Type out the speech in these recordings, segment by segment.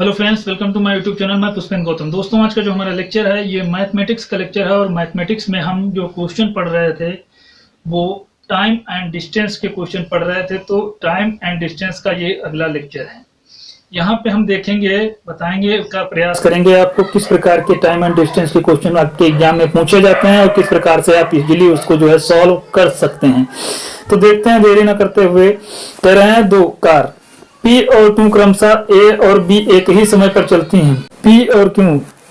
Hello friends, welcome to my YouTube channel. मैं पुष्पेंद्र गौतम। दोस्तों, आज का जो हमारा लेक्चर है ये मैथमेटिक्स का लेक्चर है और मैथमेटिक्स में हम जो क्वेश्चन पढ़ रहे थे वो टाइम एंड डिस्टेंस के क्वेश्चन पढ़ रहे थे। तो टाइम एंड डिस्टेंस का ये अगला लेक्चर है। यहाँ पे हम देखेंगे, बताएंगे का प्रयास करेंगे आपको किस प्रकार के टाइम एंड डिस्टेंस के क्वेश्चन आपके एग्जाम में पूछे जाते हैं और किस प्रकार से आप इजीली उसको जो है सॉल्व कर सकते हैं। तो देखते हैं, देरी न करते हुए। कह रहे हैं दो कार P और Q क्रमशः A और B एक ही समय पर चलती हैं। P और Q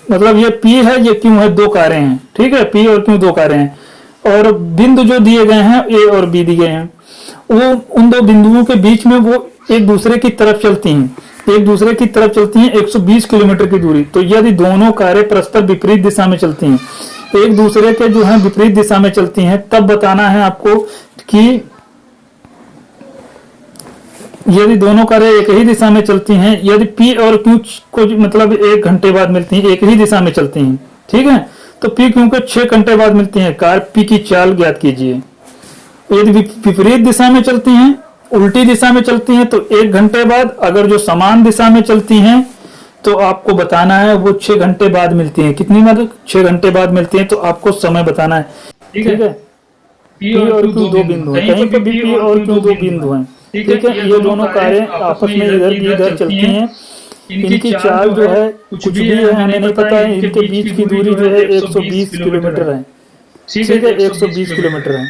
मतलब ये P है, ये Q है, दो कारें हैं। ठीक है, P और Q दो कारें हैं और बिंदु जो दिए गए हैं A और B दिए हैं, वो उन दो बिंदुओं के बीच में वो एक दूसरे की तरफ चलती हैं। एक दूसरे की तरफ चलती हैं 120 किलोमीटर की दूरी। तो यदि दोनों कारें परस्पर विपरीत दिशा में चलती हैं, एक दूसरे के जो है विपरीत दिशा में चलती हैं, तब बताना है आपको कि यदि दोनों कारें एक ही दिशा में चलती हैं, यदि P और Q को मतलब 1 घंटे बाद मिलती हैं, एक ही दिशा में चलती हैं, ठीक है, तो P Q को 6 घंटे बाद मिलती हैं। कार P की चाल ज्ञात कीजिए। यदि विपरीत दिशा में चलती हैं, उल्टी दिशा में चलती हैं, तो 1 घंटे बाद। अगर जो समान दिशा में चलती हैं तो आपको बताना है वो 6 घंटे बाद मिलती हैं। कितनी बार? 6 घंटे बाद मिलती हैं। तो आपको समय बताना है। ठीक है, P और Q दो बिंदु हैं, कहीं पे भी P और Q दो बिंदु हैं। ठीक है, ये दोनों कारें आपस में इधर भी इधर चलती हैं। इनकी चाल जो है कुछ भी है, हमें नहीं पता है। इनके बीच की दूरी जो है 120 किलोमीटर है। ठीक है, 120 किलोमीटर है,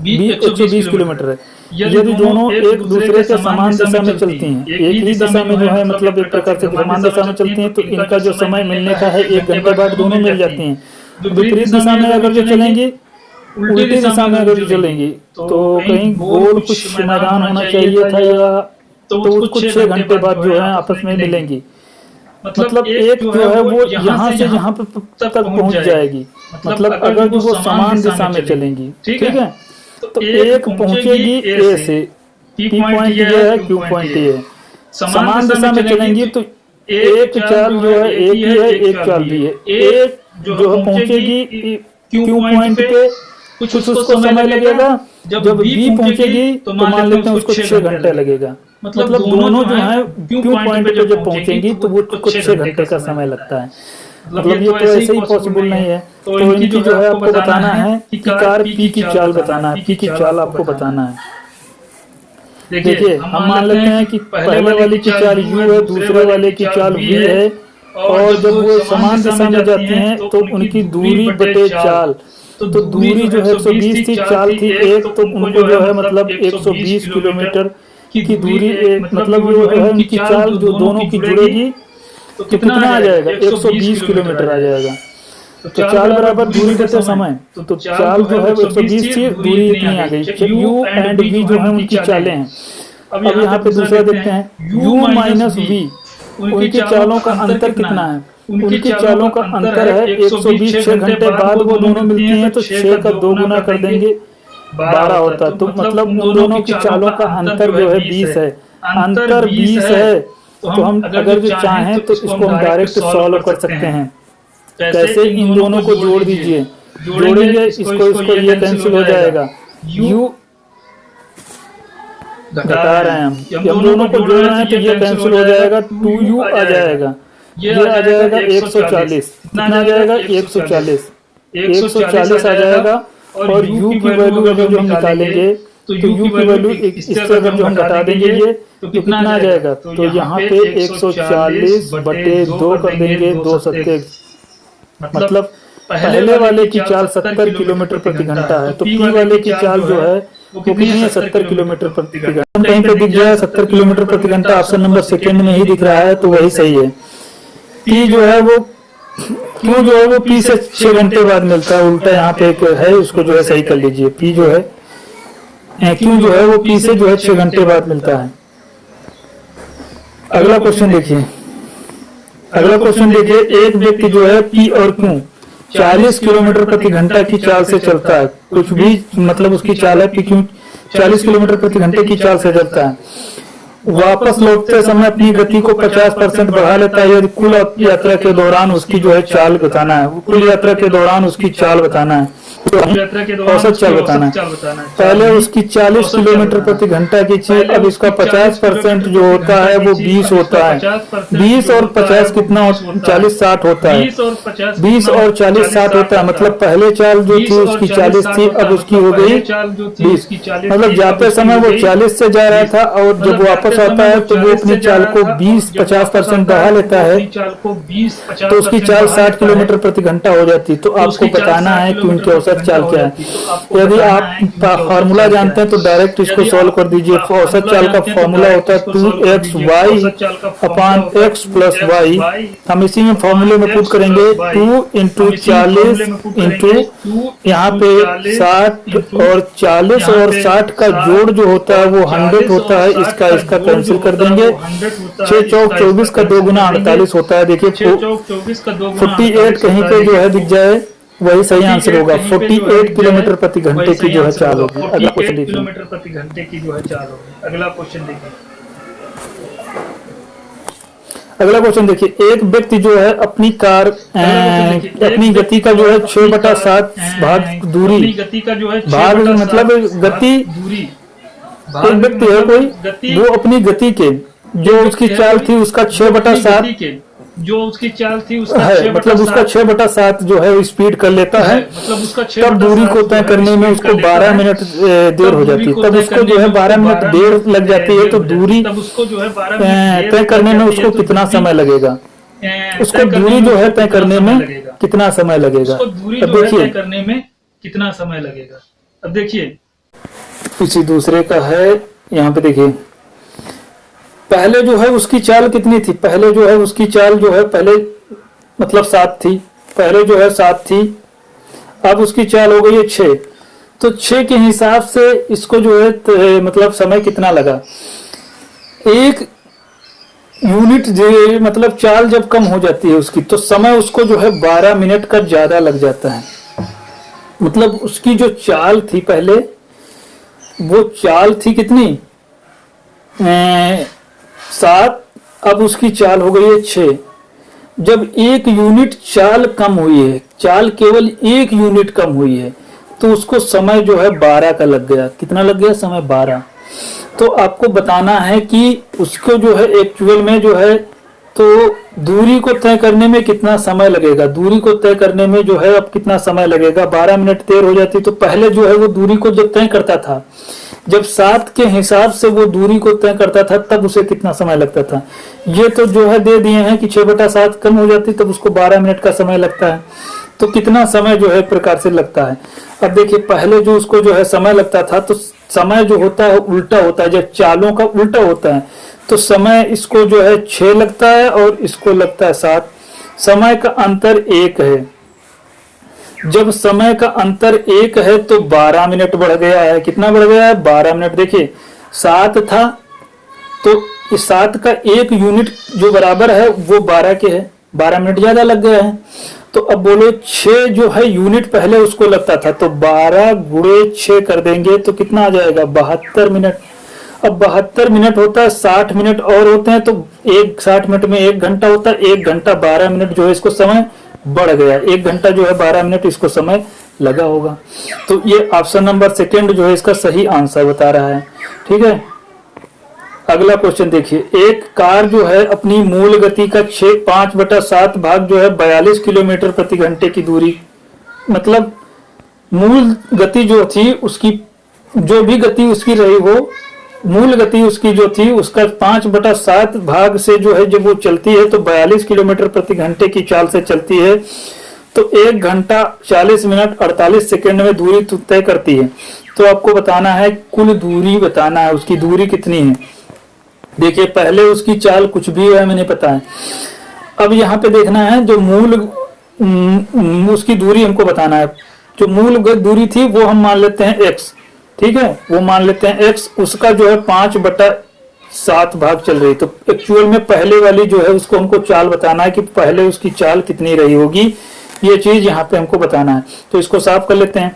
120 किलोमीटर है। यदि दोनों एक दूसरे के समान दिशा में चलती हैं, एक ही दिशा में जो है मतलब एक प्रकार से समान दिशा में चलती हैं, तो इनका जो समय मिलने का है 1 घंटे बाद दोनों मिल जाती हैं। विपरीत दिशा में अगर जो चलेंगी, उल्टी दिशा में अगर चलेंगी, तो कहीं गोल कुछ मैदान होना चाहिए था, या तो उसको 6 घंटे बाद जो है आपस में मिलेंगी। मतलब एक जो है वो यहाँ से यहाँ तक पहुंच जाएगी। मतलब अगर जो वो समान दिशा में चलेंगी, ठीक है, तो एक पहुंचेगी A से, P पॉइंट ये है, Q पॉइंट ये है। समान दिशा में चलेंगी तो एक चाल जो है एक ही है, एक चाल भी है। एक जो है पहुंचेगी Q पॉइंट पे, कुछ उसको समय लगेगा। जब B पहुंचेगी तो मान लेते हैं उसको 6 घंटे लगेगा। मतलब दोनों जो है Q पॉइंट पे जब पहुंचेंगी तो वो कुछ 6 घंटे का समय लगता है। मतलब ये तो ऐसे ही पॉसिबल नहीं है। तो इनकी जो है आपको बताना है कि कार P की चाल बताना है। P की चाल आपको बताना है। देखिए, हम मान लेते हैं कि पहले वाले की चाल U है, दूसरे वाले की चाल V है, और जब वो समान दिशा में जाती हैं तो उनकी दूरी बटे चाल, तो दूरी जो है 120 थी, चाल थी 1, तो उनको जो है मतलब 120 किलोमीटर की दूरी मतलब जो है उनकी चाल जो दोनों की जुड़ेगी तो कितना आ जाएगा? 120 किलोमीटर आ जाएगा। तो चाल बराबर दूरी बटे समय। तो चाल जो है 120 थी, दूरी इतनी आ गई। U एंड V जो है उनकी चालें हैं। अब यहाँ पे दूसरा देखते हैं, U माइनस V, उनकी चालों का अंतर कितना है? उनकी चालों का अंतर है 120। 6 घंटे बाद वो दोनों मिलती हैं, तो 6 का 2 गुना कर देंगे, 12 होता है। तो मतलब उन दोनों की चालों का अंतर जो है 20 है। अंतर 20 है, तो हम अगर जो चाहें तो इसको हम डायरेक्ट सॉल्व कर सकते हैं। कैसे? इन दोनों को जोड़ दीजिए, जोड़ेंगे इसको ये कैंसिल हो जाएगा। U घटा रहे हैं हम दोनों को जोड़ रहे हैं तो ये कैंसिल हो जाएगा, 2U आ जाएगा, ये आ जाएगा 140। कितना आ जाएगा? 140 आ जाएगा। और U की वैल्यू अगर जो हम निकालेंगे तो U की वैल्यू इससे अगर जो हम घटा देंगे ये, तो कितना आ जाएगा? तो यहाँ पे 140 बटे 2 कर देंगे, 2 सत्ते, मतलब पहले वाले की चाल 70 किलोमीटर प्रति घंटा है। तो P वाले की चाल जो है वो कितनी है? 70 किलोमीटर प्रति घंटा। कहीं पे दिख जाए 70 किलोमीटर प्रति घंटा, ऑप्शन नंबर सेकंड में ही दिख रहा है, तो वही सही है। P जो है वो Q जो है वो P से 6 घंटे बाद मिलता है। उल्टा यहाँ पे एक है, उसको जो है सही कर लीजिए। P जो है Q जो है वो P से जो है 6 घंटे बाद मिलता है। अगला क्वेश्चन देखिए, एक व्यक्ति जो है P और Q 40 किलोमीटर प्रति घंटा की चाल से चलता है। कुछ भी मतलब उसकी चाल है, P Q 40 किलोमीटर प्रति घंटे की चाल से चलता है। वापस लौटते समय अपनी गति को 50% बढ़ा लेता है। यदि कुल यात्रा के दौरान उसकी जो है चाल बताना है, कुल यात्रा के दौरान उसकी चाल बताना है। यात्रा के दौरान औसत चाल बताना है। पहले उसकी 40 किलोमीटर प्रति घंटा की थी, अब इसका 50% जो होता है वो 20 होता है। 20 और 50 कितना 40 60 होता है। 20 और 40 60 होता है, मतलब पहले चाल जो थी उसकी 40 थी, अब उसकी हो गई 20। मतलब जाते समय वो 40 से जा रहा था और जब वापस आता है तो वो अपनी चाल को 20-50% बढ़ा लेता है, तो उसकी चाल 60 किलोमीटर प्रति घंटा हो जाती है। तो आपको बताना है कि उनकी औसत चाल क्या है। यदि आप फार्मूला जानते हैं तो डायरेक्ट इसको सॉल्व कर दीजिए। औसत चाल का फार्मूला होता है 2xy/x + y। हम इसी में फार्मूले में पुट करेंगे 2 × 40 इंटू यहाँ पे 60 और 40 और 60 का जोड़ जो होता है वो 100 होता है। इसका कैंसिल कर देंगे। 6 चौक 24 का 2 गुना 48 होता है। देखिए 48 कहीं पे जो है दिख जाए वही सही आंसर होगा। 48 किलोमीटर प्रति घंटे की जो है चाल होगी। अगला क्वेश्चन देखिए। किलोमीटर प्रति घंटे की जो है चाल होगी। अगला क्वेश्चन देखिए। अगला क्वेश्चन देखिए, एक व्यक्ति जो है अपनी कार अपनी गति का जो है 6/7 भाग दूरी, भाग मतलब गति, एक व्यक्ति है कोई, वो अपनी गति के जो उसकी चाल थी उसका 6/7 जो उसकी चाल थी उसका है, मतलब उसका 6/7 जो है स्पीड कर लेता है, मतलब उसका तब दूरी को तय करने में उसको 12 मिनट देर हो जाती है। तब उसको जो है 12 मिनट देर लग जाती है, तो दूरी तय करने में उसको कितना समय लगेगा? उसको दूरी जो है तय करने में कितना समय लगेगा? अब देखिए करने में कितना समय लगेगा। अब देखिए किसी दूसरे का है, यहाँ पे देखिए पहले जो है उसकी चाल कितनी थी? पहले जो है उसकी चाल जो है पहले मतलब 7 थी, पहले जो है 7 थी, अब उसकी चाल हो गई है 6। तो 6 के हिसाब से इसको जो है मतलब समय कितना लगा? एक यूनिट जो मतलब चाल जब कम हो जाती है उसकी, तो समय उसको जो है 12 मिनट का ज्यादा लग जाता है। मतलब उसकी जो चाल थी पहले, वो चाल थी कितनी 7, अब उसकी चाल हो गई है 6। जब 1 यूनिट चाल कम हुई है, चाल केवल 1 यूनिट कम हुई है, तो उसको समय जो है 12 का लग गया। कितना लग गया? समय 12। तो आपको बताना है कि उसको जो है एक्चुअल में जो है तो दूरी को तय करने में कितना समय लगेगा। दूरी को तय करने में जो है अब कितना समय लगेगा? 12 मिनट देर हो जाती। तो पहले जो है वो दूरी को जब तय करता था, जब 7 के हिसाब से वो दूरी को तय करता था, तब उसे कितना समय लगता था? ये तो जो है दे दिए हैं कि 6/7 कम हो जाती तब उसको 12 मिनट का समय लगता है। तो कितना समय जो है प्रकार से लगता है? अब देखिए पहले जो उसको जो है समय लगता था, तो समय जो होता है उल्टा होता है। जब चालों का उल्टा होता है तो समय इसको जो है 6 लगता है और इसको लगता है 7। समय का अंतर 1 है। जब समय का अंतर 1 है तो 12 मिनट बढ़ गया है। कितना बढ़ गया है? 12 मिनट। देखिए 7 था तो इस 7 का 1 यूनिट जो बराबर है वो 12 के है, 12 मिनट ज्यादा लग गया है। तो अब बोलो 6 जो है यूनिट पहले उसको लगता था, तो 12 × 6 कर देंगे तो कितना आ जाएगा? 72 मिनट। अब 72 मिनट होता है, 60 मिनट और होते हैं, तो 60 मिनट में 1 घंटा होता है। 1 घंटा 12 मिनट जो है इसको समय बढ़ गया। 1 घंटा जो है 12 मिनट इसको समय लगा होगा। तो ये ऑप्शन नंबर सेकंड जो है इसका सही आंसर बता रहा है। ठीक है, अगला क्वेश्चन देखिए। एक कार जो है अपनी मूल गति का 5/7 भाग जो है 42 किलोमीटर प्रति घंटे की दूरी, मतलब मूल गति जो थी उसकी, जो भी गति उसकी रही वो मूल गति उसकी जो थी उसका 5/7 भाग से जो है जब वो चलती है तो 42 किलोमीटर प्रति घंटे की चाल से चलती है, तो 1 घंटा 40 मिनट 48 सेकंड में दूरी तय करती है। तो आपको बताना है कुल दूरी, बताना है उसकी दूरी कितनी है। देखिए पहले उसकी चाल कुछ भी है हमें नहीं पता है। अब यहाँ पे देखना है जो मूल उसकी दूरी हमको बताना है। जो मूल दूरी थी वो हम मान लेते हैं x, ठीक है, वो मान लेते हैं x। उसका जो है 5/7 भाग चल रही, तो एक्चुअल में पहले वाली जो है उसको हमको चाल बताना है कि पहले उसकी चाल कितनी रही होगी। ये चीज यहाँ पे हमको बताना है। तो इसको साफ कर लेते हैं।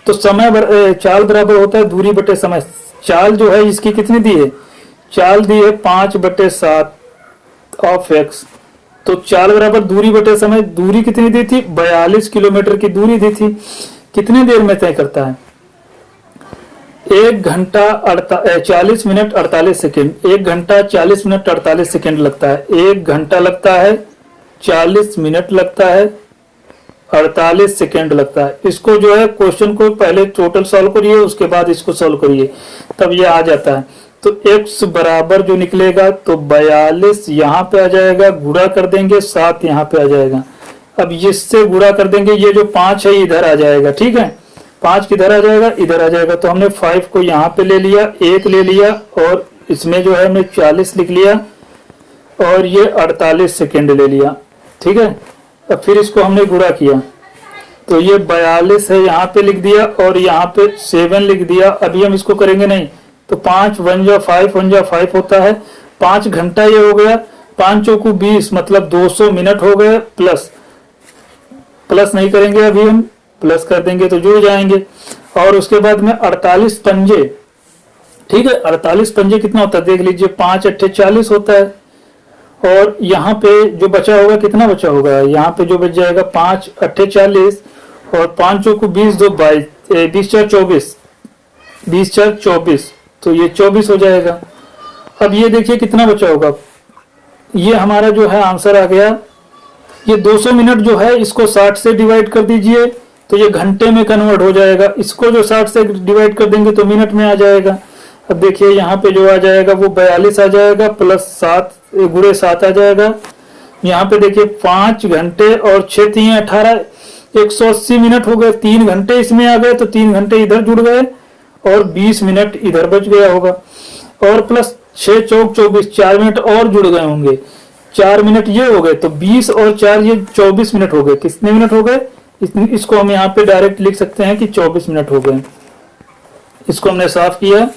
तो समय चाल बराबर होता है दूरी बटे समय। चाल जो है इसकी कितनी दी है? चाल दी है 5/7 ऑफ x। तो चाल बराबर दूरी बटे समय। दूरी कितनी दी थी? 42 किलोमीटर की दूरी दी थी। कितने देर में तय करता है? 1 घंटा 40 मिनट 48 सेकेंड, 1 घंटा 40 मिनट 48 सेकेंड लगता है, 1 घंटा लगता है, 40 मिनट लगता है, 48 सेकेंड लगता है। इसको जो है क्वेश्चन को पहले टोटल सॉल्व करिए, उसके बाद इसको सॉल्व करिए, तब ये आ जाता है। तो x बराबर जो निकलेगा तो 42 यहाँ पे आ जाएगा, गुणा कर देंगे 7 यहाँ पे आ जाएगा। अब इससे गुणा कर देंगे, ये जो 5 है इधर आ जाएगा, ठीक है, 5 किधर आ जाएगा, इधर आ जाएगा। तो हमने 5 को यहाँ पे ले लिया, 1 ले लिया और इसमें जो है हमने 40 लिख लिया और ये 48 सेकेंड ले लिया, ठीक है। अब फिर इसको हमने गुणा किया तो ये 42 है, यहाँ पे लिख दिया और यहाँ पे 7 लिख दिया। अभी हम इसको करेंगे नहीं, तो 5 1 जा 5 1 जा 5 होता है, 5 घंटा ये हो गया, 5 चौकू 20 मतलब 200 मिनट हो गए। प्लस नहीं करेंगे, अभी हम प्लस कर देंगे तो जुड़ जाएंगे। और उसके बाद में 48 पंजे, ठीक है, 48 पंजे कितना होता है देख लीजिए, 5 8 40 होता है। और यहाँ पे जो बचा होगा कितना बचा होगा, यहाँ पे जो बच जाएगा 5 8 40 और 5 चौकू 20 2 22 20 4 24 20 4 24, तो ये 24 हो जाएगा। अब ये देखिए कितना बचा होगा, ये हमारा जो है आंसर आ गया। ये 200 मिनट जो है इसको 60 से डिवाइड कर दीजिए तो ये घंटे में कन्वर्ट हो जाएगा। इसको जो 60 से डिवाइड कर देंगे तो मिनट में आ जाएगा। अब देखिए यहाँ पे जो आ जाएगा वो 42 आ जाएगा प्लस 7 गुणे 7 आ जाएगा। यहाँ पे देखिए 5 घंटे और 6 3 18 180 मिनट हो गए, 3 घंटे इसमें आ गए तो 3 घंटे इधर जुड़ गए और 20 मिनट इधर बच गया होगा। और प्लस 6 चौक 24 4 मिनट और जुड़ गए होंगे, 4 मिनट ये हो गए तो 20 और 4 ये 24 मिनट हो गए। कितने मिनट हो गए, इसको हम यहाँ पे डायरेक्ट लिख सकते हैं कि 24 मिनट हो गए। इसको हमने साफ किया,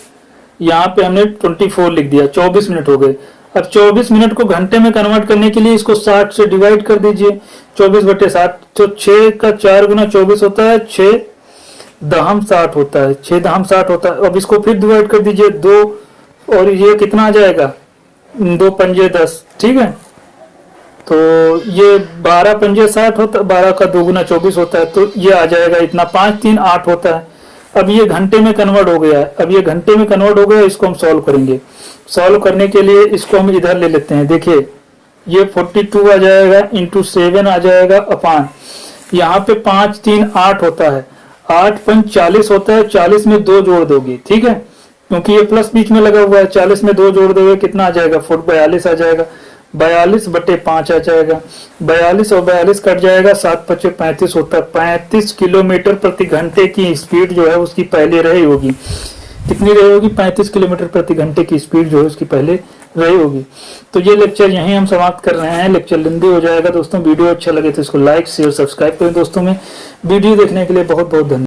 यहाँ पे हमने 24 लिख दिया, 24 मिनट हो गए। अब 24 मिनट को घंटे में कन्वर्ट करने के लिए इसको 60 से डिवाइड कर दीजिए, 24/60 तो 6 का 4 गुना 24 होता है, 6 दहम 60 होता है, 6 दहम 60 होता है। अब इसको फिर डिवाइड कर दीजिए 2 और ये कितना आ जाएगा 2 पंजे 10, ठीक है। तो ये 12 पंजे 60 होता है, 12 का 2 गुना 24 होता है, तो ये आ जाएगा इतना, 5 3 8 होता है। अब ये घंटे में कन्वर्ट हो गया है, अब ये घंटे में कन्वर्ट हो गया, इसको हम सॉल्व करेंगे। सॉल्व करने के लिए इसको हम इधर ले लेते हैं, देखिए ये 42 आ जाएगा इंटू 7 आ जाएगा अपान, यहाँ पे 5 3 8 होता है, 8 5 40 होता है, 40 में 2 जोड़ दोगे, ठीक है, क्योंकि ये प्लस बीच में लगा हुआ है। 40 में 2 जोड़ दोगे कितना आ जाएगा, 42 आ जाएगा, 42/5 आ जाएगा, 42 और 42 कट जाएगा, 7 5 35 होता है। 35 किलोमीटर प्रति घंटे की स्पीड जो है उसकी पहले रही होगी, कितनी रही होगी, 35 किलोमीटर प्रति घंटे की स्पीड जो है उसकी पहले रही होगी। तो ये लेक्चर यहीं हम समाप्त कर रहे हैं, लेक्चर लंबी हो जाएगा दोस्तों। वीडियो अच्छा लगे तो इसको लाइक शेयर सब्सक्राइब करें दोस्तों में। वीडियो देखने के लिए बहुत बहुत धन्यवाद।